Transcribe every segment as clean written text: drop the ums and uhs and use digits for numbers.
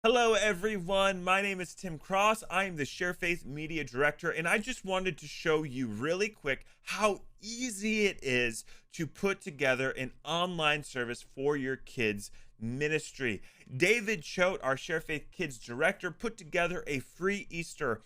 Hello, everyone. My name is Tim Cross. I am the ShareFaith Media Director, and I just wanted to show you really quick how easy it is to put together an online service for your kids' ministry. David Choate, our ShareFaith Kids Director, put together a free Easter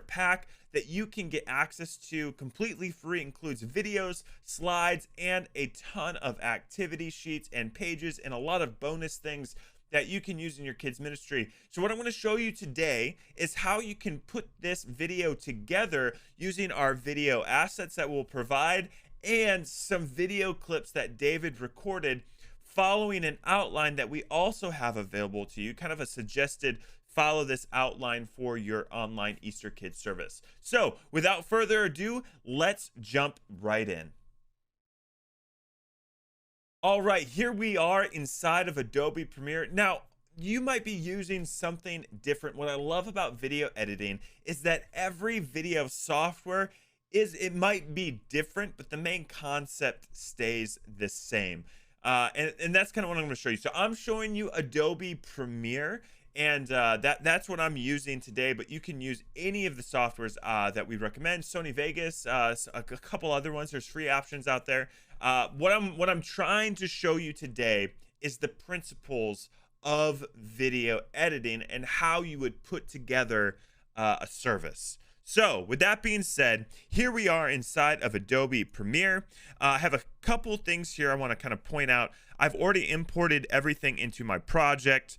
pack that you can get access to completely free. It includes videos, slides, and a ton of activity sheets and pages and a lot of bonus things that you can use in your kids ministry. So what I want to show you today is how you can put this video together using our video assets that we'll provide and some video clips that David recorded following an outline that we also have available to you, kind of a suggested follow this outline for your online Easter kids service. So without further ado, let's jump right in. All right, here we are inside of Adobe Premiere. Now, you might be using something different. What I love about video editing is that every video software it might be different, but the main concept stays the same. And that's kind of what I'm going to show you. So I'm showing you Adobe Premiere, and that's what I'm using today, but you can use any of the softwares that we recommend. Sony Vegas, a couple other ones. There's free options out there. What I'm trying to show you today is the principles of video editing and how you would put together a service. So with that being said, here we are inside of Adobe Premiere. I have a couple things here I want to kind of point out. I've already imported everything into my project.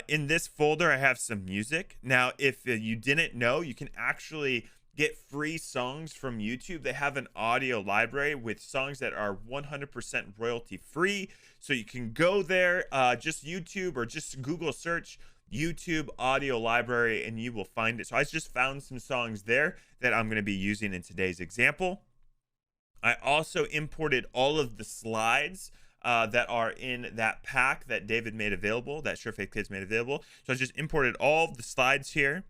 In this folder, I have some music. Now, if you didn't know, you can actually get free songs from YouTube. They have an audio library with songs that are 100% royalty free. So you can go there, just YouTube or just Google search YouTube audio library and you will find it. So I just found some songs there that I'm going to be using in today's example. I also imported all of the slides that are in that pack that David made available, that ShareFaith Kids made available. So I just imported all of the slides here.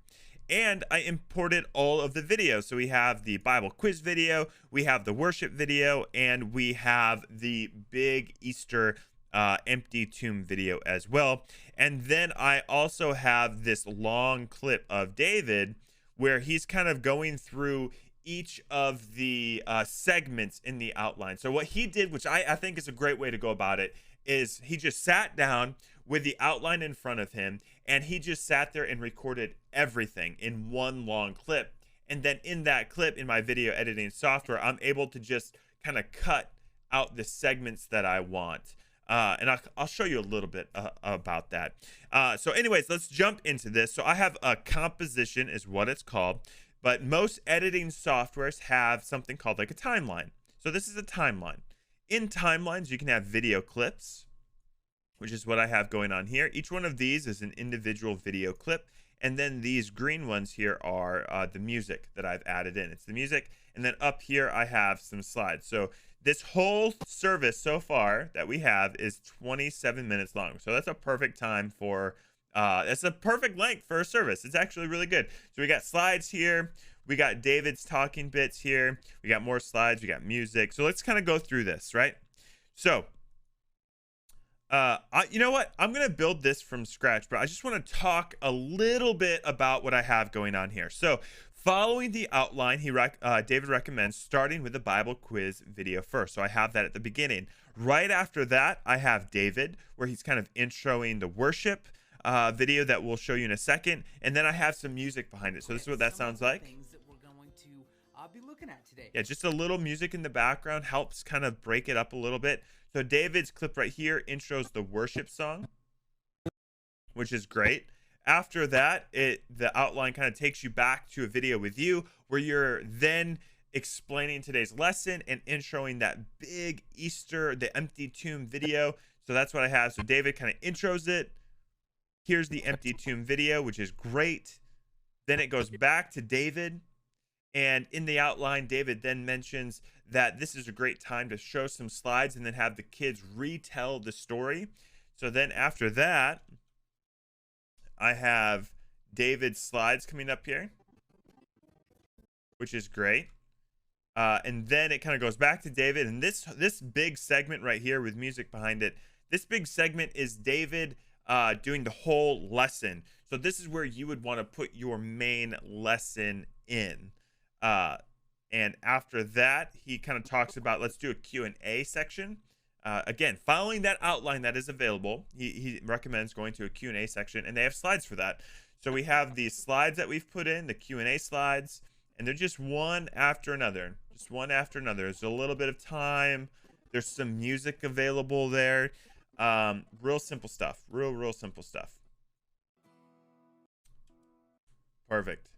And I imported all of the videos. So we have the Bible quiz video, we have the worship video, and we have the big Easter empty tomb video as well. And then I also have this long clip of David where he's kind of going through each of the segments in the outline. So what he did, which I think is a great way to go about it, is he just sat down with the outline in front of him and he just sat there and recorded everything in one long clip. And then in that clip, in my video editing software, I'm able to just kind of cut out the segments that I want. And I'll show you a little bit about that. So anyways, let's jump into this. So I have a composition is what it's called, but most editing softwares have something called like a timeline. So this is a timeline. In timelines, you can have video clips, which is what I have going on here. Each one of these is an individual video clip. And then these green ones here are the music that I've added in. It's the music. And then up here, I have some slides. So this whole service so far that we have is 27 minutes long. So that's a perfect time for, that's a perfect length for a service. It's actually really good. So we got slides here. We got David's talking bits here. We got more slides. We got music. So let's kind of go through this, right? So, you know what? I'm going to build this from scratch, but I just want to talk a little bit about what I have going on here. So following the outline, David recommends starting with the Bible quiz video first. So I have that at the beginning. Right after that, I have David, where he's kind of introing the worship video that we'll show you in a second. And then I have some music behind it. So this is what that sounds like. Be looking at today. Yeah, just a little music in the background helps kind of break it up a little bit. So David's clip right here intros the worship song, which is great. After that, the outline kind of takes you back to a video with you where you're then explaining today's lesson and introing that big Easter, the empty tomb video. So that's what I have. So David kind of intros it. Here's the empty tomb video, which is great. Then it goes back to David. And in the outline, David then mentions that this is a great time to show some slides and then have the kids retell the story. So then after that, I have David's slides coming up here, which is great. And then it kind of goes back to David. And this big segment right here with music behind it, this big segment is David doing the whole lesson. So this is where you would want to put your main lesson in. Uh, and after that, he kind of talks about, let's do a Q&A section. Again, following that outline that is available, he recommends going to a Q&A section, and they have slides for that. So we have these slides that we've put in, the Q&A slides, and they're just one after another. Just one after another. There's a little bit of time. There's some music available there. Real simple stuff. Real simple stuff. Perfect.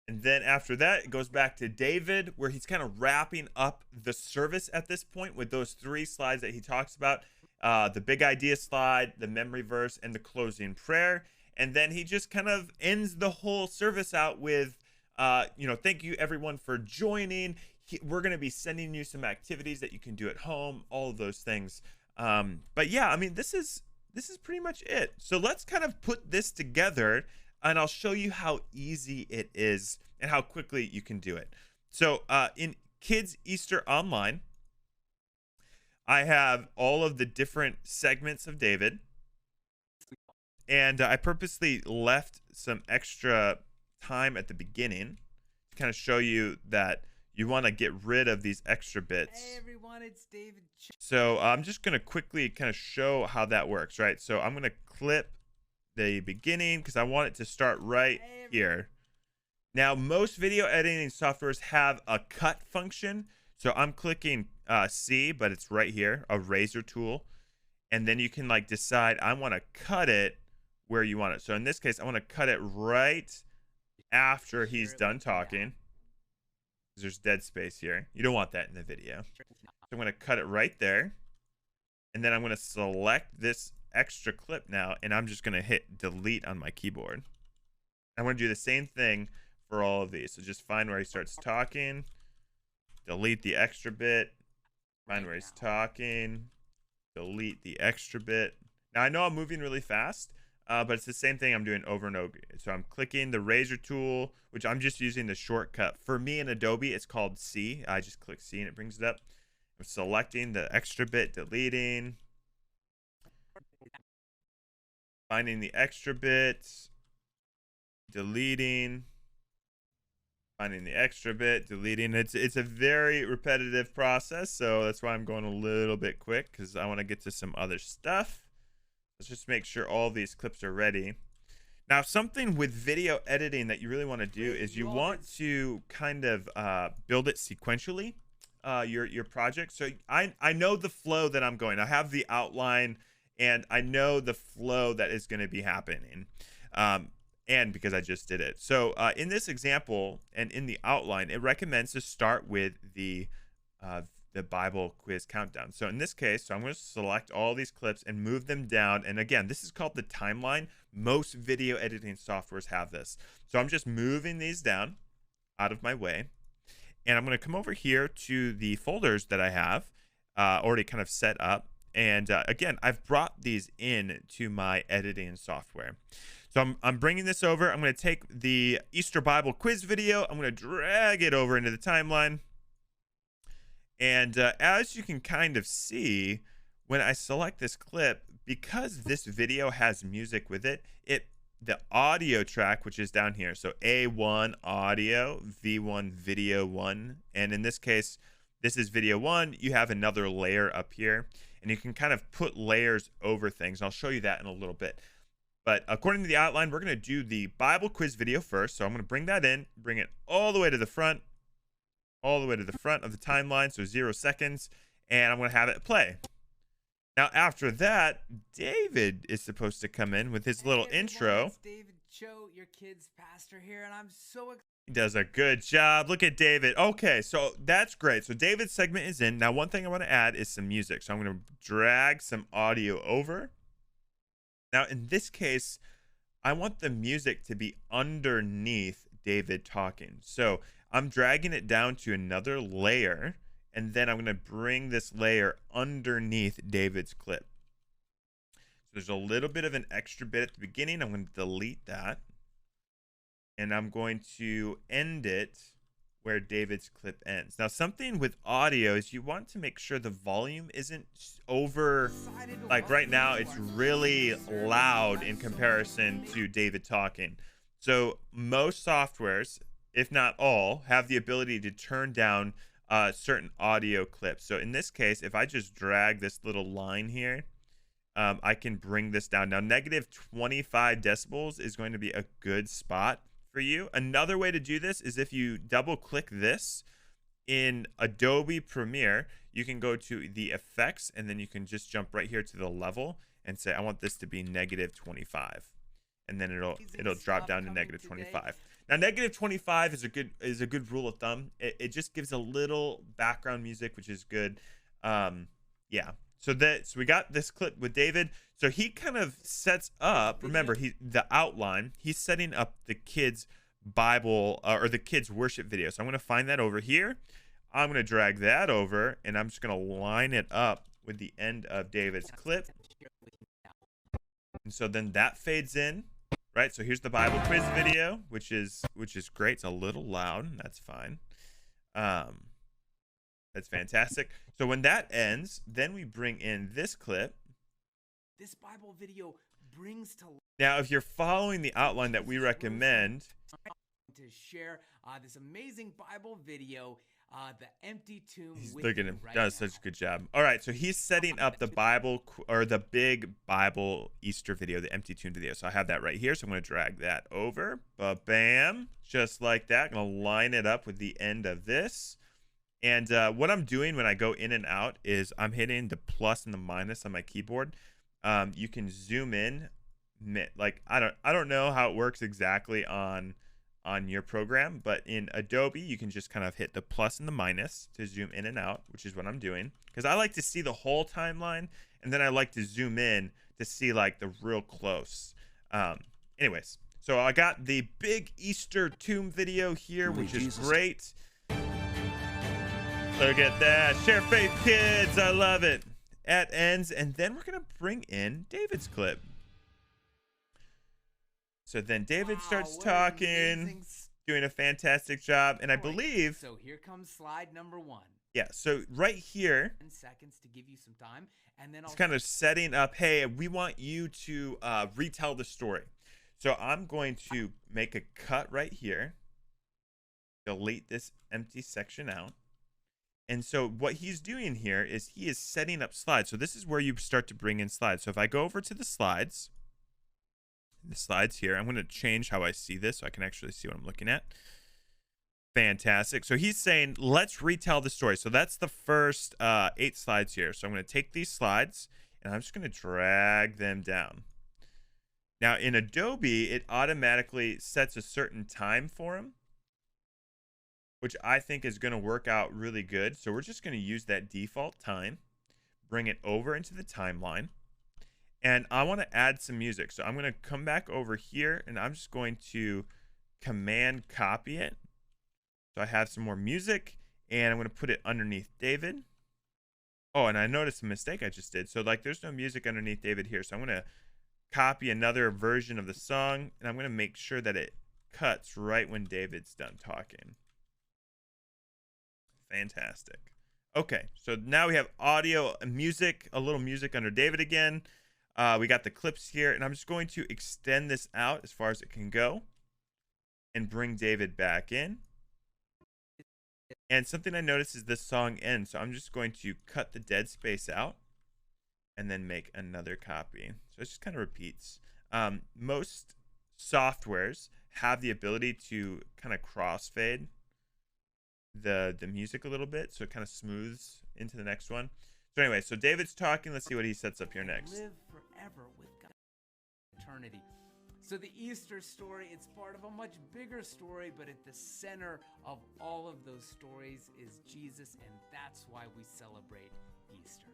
And then after that, it goes back to David, where he's kind of wrapping up the service at this point with those 3 slides that he talks about. The big idea slide, the memory verse, and the closing prayer. And then he just kind of ends the whole service out with, thank you everyone for joining. We're going to be sending you some activities that you can do at home, all of those things. But yeah, I mean, this is pretty much it. So let's kind of put this together, and I'll show you how easy it is and how quickly you can do it. So in Kids Easter Online, I have all of the different segments of David. And I purposely left some extra time at the beginning to kind of show you that you want to get rid of these extra bits. Hey everyone, it's David. So I'm just going to quickly kind of show how that works, right? So I'm going to clip the beginning because I want it to start right here. Now, most video editing softwares have a cut function. So I'm clicking C, but it's right here, a razor tool. And then you can like decide, I want to cut it where you want it. So in this case, I want to cut it right after he's done talking. There's dead space here. You don't want that in the video. So I'm going to cut it right there. And then I'm going to select this extra clip now, and I'm just going to hit delete on my keyboard. I want to do the same thing for all of these. So just find where he starts talking, delete the extra bit, find where he's talking, delete the extra bit. Now I know I'm moving really fast, but it's the same thing I'm doing over and over. So I'm clicking the razor tool, which I'm just using the shortcut. For me in Adobe, it's called C. I just click C and it brings it up. I'm selecting the extra bit, deleting, finding the extra bit, deleting, finding the extra bit, deleting. It's a very repetitive process, so that's why I'm going a little bit quick, because I want to get to some other stuff. Let's just make sure all these clips are ready. Now, something with video editing that you really want to do is you want to kind of build it sequentially, your project. So I know the flow that I'm going. I have the outline, and I know the flow that is going to be happening. And because I just did it. So in this example and in the outline, it recommends to start with the Bible quiz countdown. So in this case, I'm going to select all these clips and move them down. And again, this is called the timeline. Most video editing softwares have this. So I'm just moving these down out of my way. And I'm going to come over here to the folders that I have already kind of set up. And again, I've brought these in to my editing software. So I'm bringing this over. I'm going to take the Easter Bible quiz video. I'm going to drag it over into the timeline. And as you can kind of see, when I select this clip, because this video has music with it, the audio track, which is down here, so A1 audio, V1 video 1, and in this case, this is video 1. You have another layer up here, and you can kind of put layers over things. And I'll show you that in a little bit. But according to the outline, we're going to do the Bible quiz video first. So I'm going to bring that in, bring it all the way to the front, all the way to the front of the timeline, so 0 seconds, and I'm going to have it play. Now, after that, David is supposed to come in with his little intro. It's David Cho, your kid's pastor here, and I'm so excited. He does a good job. Look at David. Okay, so that's great. So David's segment is in. Now, one thing I want to add is some music. So I'm going to drag some audio over. Now, in this case, I want the music to be underneath David talking. So I'm dragging it down to another layer, and then I'm going to bring this layer underneath David's clip. So there's a little bit of an extra bit at the beginning. I'm going to delete that. And I'm going to end it where David's clip ends. Now, something with audio is you want to make sure the volume isn't over, like right now, it's really loud in comparison to David talking. So most softwares, if not all, have the ability to turn down certain audio clips. So in this case, if I just drag this little line here, I can bring this down. Now, negative 25 decibels is going to be a good spot for you. Another way to do this is if you double click this in Adobe Premiere, you can go to the effects and then you can just jump right here to the level and say, I want this to be negative 25. And then it'll drop down to negative 25. Now, negative 25 is a good rule of thumb. It just gives a little background music, which is good. Yeah. So we got this clip with David. So he kind of sets up, remember, the outline, he's setting up the kids' Bible or the kids' worship video. So I'm going to find that over here. I'm going to drag that over, and I'm just going to line it up with the end of David's clip. And so then that fades in, right? So here's the Bible quiz video, which is great. It's a little loud. That's fine. That's fantastic. So when that ends, then we bring in this clip. This Bible video brings to life. Now, if you're following the outline that we recommend, to share this amazing Bible video, the empty tomb. Look at him, does such a good job. All right, so he's setting up the Bible or the big Bible Easter video, the empty tomb video. So I have that right here. So I'm going to drag that over, bam, just like that. I'm going to line it up with the end of this. And what I'm doing when I go in and out is I'm hitting the plus and the minus on my keyboard. You can zoom in, like I don't know how it works exactly on your program, but in Adobe you can just kind of hit the plus and the minus to zoom in and out, which is what I'm doing because I like to see the whole timeline, and then I like to zoom in to see like the real close. Anyways, so I got the big Easter tomb video here, which is great. Look at that. ShareFaith kids. I love it. At ends. And then we're going to bring in David's clip. So then David starts talking, doing a fantastic job. And I believe. So here comes slide number 1. Yeah. So right here. 10 seconds to give you some time. And then it's kind of setting up. Hey, we want you to retell the story. So I'm going to make a cut right here. Delete this empty section out. And so what he's doing here is he is setting up slides. So this is where you start to bring in slides. So if I go over to the slides here, I'm going to change how I see this so I can actually see what I'm looking at. Fantastic. So he's saying, let's retell the story. So that's the first 8 slides here. So I'm going to take these slides and I'm just going to drag them down. Now in Adobe, it automatically sets a certain time for them, which I think is going to work out really good. So we're just going to use that default time, bring it over into the timeline, and I want to add some music. So I'm going to come back over here, and I'm just going to command copy it. So I have some more music, and I'm going to put it underneath David. Oh, and I noticed a mistake I just did. So like there's no music underneath David here. So I'm going to copy another version of the song, and I'm going to make sure that it cuts right when David's done talking. Fantastic. Okay, so now we have audio and music, a little music under David again. We got the clips here, and I'm just going to extend this out as far as it can go and bring David back in. And something I noticed is this song ends, so I'm just going to cut the dead space out and then make another copy. So it just kind of repeats. Most softwares have the ability to kind of crossfade the music a little bit, so it kind of smooths into the next one. So anyway, so David's talking. Let's see what he sets up here next. Live forever with God. Eternity. So the Easter story, it's part of a much bigger story, but at the center of all of those stories is Jesus, and that's why we celebrate Easter.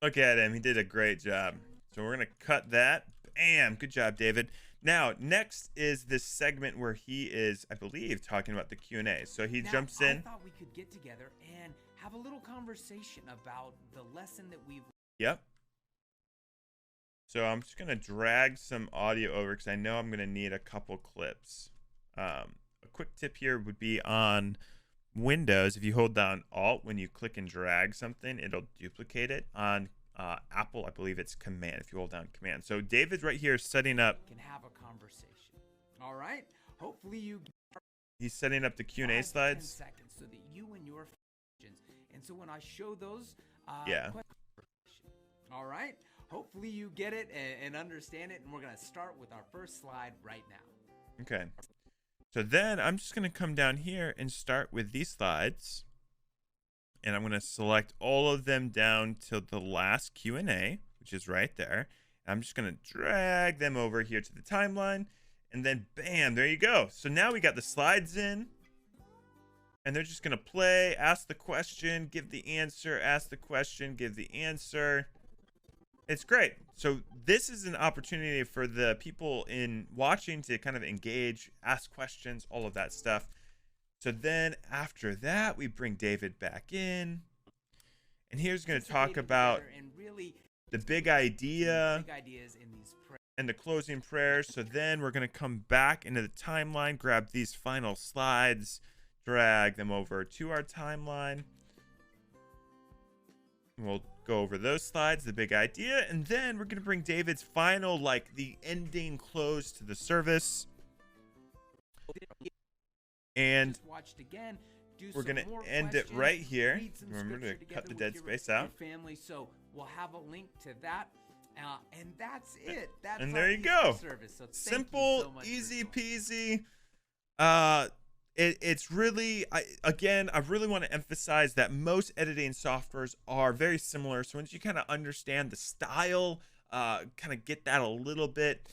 Look at him. He did a great job. So we're going to cut that. Bam. Good job, David. Now, next is this segment where he is, I believe, talking about the Q&A. So he jumps in. I thought we could get together and have a little conversation about the lesson that we've... Yep. So I'm just going to drag some audio over because I know I'm going to need a couple clips. A quick tip here would be on Windows, if you hold down Alt, when you click and drag something, it'll duplicate it. On Apple, I believe it's Command, if you hold down Command. So David's right here setting up. Can have a conversation. All right. Hopefully you. He's setting up the Q&A slides. 10 seconds so that you and your questions. And so when I show those, Yeah. All right. Hopefully you get it and understand it. And we're going to start with our first slide right now. Okay. So then I'm just going to come down here and start with these slides. And I'm going to select all of them down to the last Q&A, which is right there. I'm just going to drag them over here to the timeline. And then, bam, there you go. So now we got the slides in. And they're just going to play, ask the question, give the answer, ask the question, give the answer. It's great. So this is an opportunity for the people in watching to kind of engage, ask questions, all of that stuff. So then after that, we bring David back in. And here's going to talk about the big idea and the closing prayer. So then we're going to come back into the timeline, grab these final slides, drag them over to our timeline. We'll go over those slides, the big idea, and then we're going to bring David's final, like the ending close to the service. And we're going to end it right here. Remember to cut the dead space out. Family, so we'll have a link to that. And that's it. That's and there you go. Service. So simple, so easy peasy. It's really, I really want to emphasize that most editing softwares are very similar. So once you kind of understand the style, kind of get that a little bit,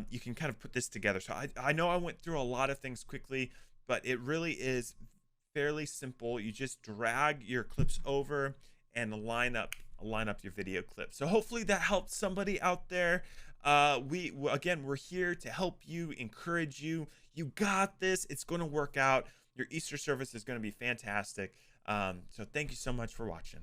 you can kind of put this together. So I know I went through a lot of things quickly, but it really is fairly simple. You just drag your clips over and line up your video clips. So hopefully that helped somebody out there. We're here to help you, encourage you. You got this. It's going to work out. Your Easter service is going to be fantastic. So thank you so much for watching.